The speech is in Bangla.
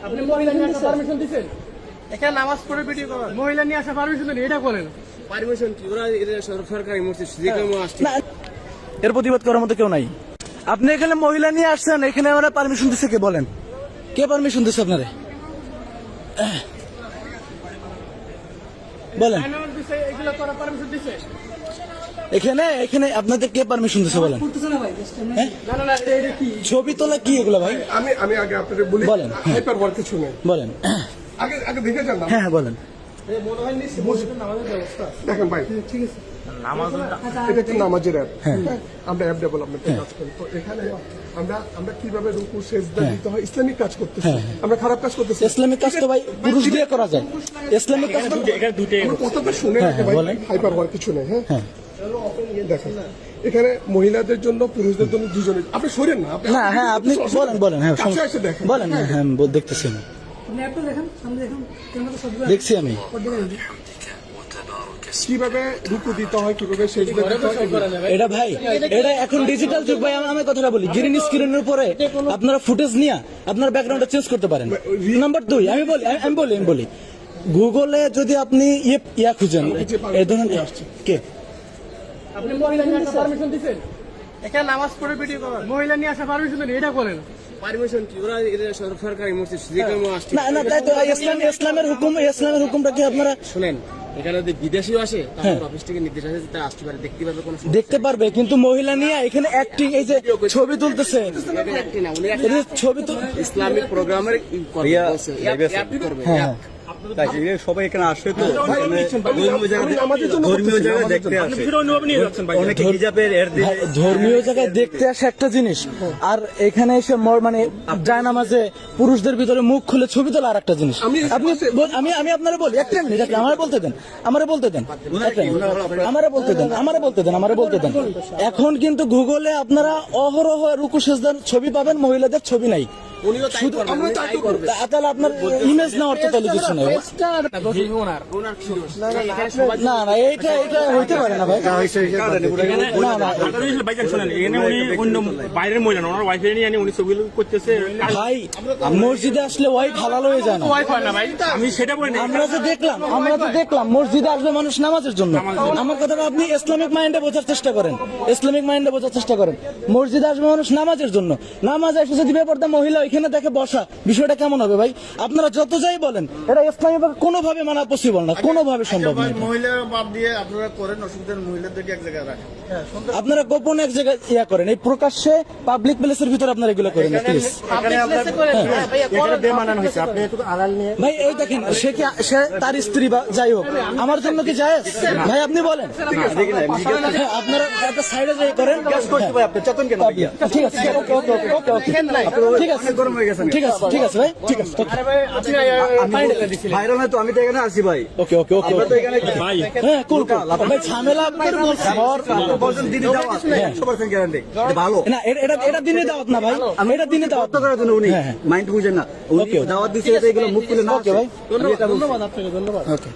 আপনি মহিলা নিয়ে আসা পারমিশন দিচ্ছেন? এখানে নামাজ পড়ে ভিডিও করেন, মহিলা নিয়ে আসা পারমিশন দেন, এটা করেন। পারমিশন কি? ওরা সরকারি মসজিদ, যেখানে আসছে না, এর প্রতিবাদ করার মতো কেউ নাই। আপনি এখানে মহিলা নিয়ে আসছেন, এখানে আমরা পারমিশন দিচ্ছে কে বলেন? কে পারমিশন দিচ্ছে আপনারে বলেন? এগুলো করার পারমিশন দিচ্ছে? এখানে এখানে আপনাদের কে পারমিশন দিচ্ছে বলেন? হ্যাঁ? না না না, এটা কি? ছবি তোলা কি এগুলো ভাই? আমি আগে আপনাদের বলি, বলেন। হাইপার ওয়ার্ক কিছু নেই। বলেন। আগে আগে দেখে যান না। হ্যাঁ হ্যাঁ বলেন। মনে হয় নিশ্চয়ই মসজিদের নামাজের ব্যবস্থা। দেখেন ভাই, ঠিক আছে, এটা একটা নামাজের অ্যাপ। আমরা অ্যাপ ডেভেলপমেন্টের কাজ করি। তো এখানে আমরা কিভাবে রুকু সেজদা দিতে হয় ইসলামিক কাজ করতেছি, আমরা খারাপ কাজ করতেছি। ইসলামিক কাজ তো ভাই পুরুষ দিয়ে করা যায়। ইসলামিক কাজ তো আমার কথাটা শুনে রাখে ভাই, বলেন। হাইপার ওয়ার্ক কিছু নেই। হ্যাঁ, দেখেন এখানে মহিলাদের জন্য পুরুষদের জন্য দুজনে। আপনি সরেন না, না। হ্যাঁ আপনি বলেন বলেন। হ্যাঁ কাছে এসে দেখেন। বলেন। হ্যাঁ দেখতেছি আমি, আপনি অ্যাপটা দেখেন, সামনে দেখেন, ক্যামেরা সব দেখছি আমি। কিভাবে রুকু দিতে হয়, কিভাবে সেজদা দিতে হয়। এটা ভাই, এটা এখন ডিজিটাল যুগ ভাই। আমি কথাটা বলি, গ্রিন স্ক্রিনের উপরে আপনারা ফুটেজ নিয়ে আপনার ব্যাকগ্রাউন্ডটা চেঞ্জ করতে পারেন। নাম্বার 2, আমি বলি গুগলে যদি আপনি ইয়া খুঁজেন, এই ধরুন কে আপনি মহিলা নিয়ে আসা পারমিশন দিচ্ছেন? এখানে নামাজ পড়ে ভিডিও করেন, মহিলা নিয়ে আসা পারমিশন দেন, এটা করেন। পারমিশন কি? ওরা সরকারি মসজিদ, যেখানে আসছে। না না, তাই তো ইসলামের হুকুমটা কি আপনারা শুনেন? এখানে যদি বিদেশিও আসে, তাহলে অফিস থেকে নির্দেশ আছে, তারা আসতে পারে, দেখতে পারবে, কোনো দেখতে পারবে, কিন্তু মহিলা নিয়ে এখানে অ্যাক্টিং, এই যে ছবি তুলতেছে, ছবি তুল ইসলামিক প্রোগ্রামের করবে। হ্যাঁ সবাই এখানে আসে তো ধর্মীয় জায়গায় দেখতে আসে, অনেকে হিজাবের এর দিয়ে ধর্মীয় জায়গায় দেখতে আসে একটা জিনিস, আর এখানে এসে মানে জায়নামাজে পুরুষদের ভিতরে মুখ খুলে ছবি তোলা আর একটা জিনিস। আমি আপনারা বলি, একটা মিনিট আমারে বলতে দেন। এখন কিন্তু গুগলে আপনারা অহরহ রুকু সেজদার ছবি পাবেন, মহিলাদের ছবি নাই। তাহলে আপনার ইমেজ নেওয়ার তো তাহলে কিছু নেই। না না, এটা হইতে পারে না ভাই। বাইরের মহিলা ওনার ওয়াইফ নিয়ে উনি ছবি করতেছে ভাই, মসজিদে আসলে ওয়াইফ হালাল হয়ে যায় না। আমি সেটা বলি। আমরা তো দেখলাম মসজিদে আসবে মানুষ নামাজের জন্য। আমার কথাটা আপনি ইসলামিক মাইন্ডে বোঝার চেষ্টা করেন। মসজিদে আসবে মানুষ নামাজের জন্য, নামাজ এসে যদি বেপরদা মহিলা এখানে দেখে বসা, বিষয়টা কেমন হবে ভাই? আপনারা যত যাই বলেন, এটা ইসলামিক কোনোভাবে মানা পসিবল না, কোনোভাবে সম্ভব না। মহিলারা বাদ দিয়ে আপনারা করেন, অসুবিধার মহিলাদেরকে এক জায়গায় রাখেন। আপনারা গোপন এক জায়গায় ইয়া করেন, এই প্রকাশ্যে পাবলিক প্লেসের ভিতরে আপনারা এগুলো করেন না প্লিজ ভাই। এই দেখেন, সে তার স্ত্রী বা যাই হোক, আমার জন্য কি জায়েজ ভাই? আপনি বলেন। আপনারা একটা সাইডে যাই করেন। ঠিক আছে, ঠিক আছে ভাই, ঠিক আছে। ভাইরাল তো আমি তো এখানে আসি ভাই। ওকে হ্যাঁ, কুল ভাই, ঝামেলা আপনাদের বলছেন। দিদি দাওয়াত 100% গ্যারান্টি ভালো না, এটা দিনে দাওয়াত না ভাই, এটা দিনে দাওয়াত করার জন্য উনি মাইন্ড বুঝেন না, উনি দাওয়াত দিচ্ছে, এগুলো মুখ খুলে না। ওকে ভাই, ধন্যবাদ আপনাকে, ধন্যবাদ। ওকে।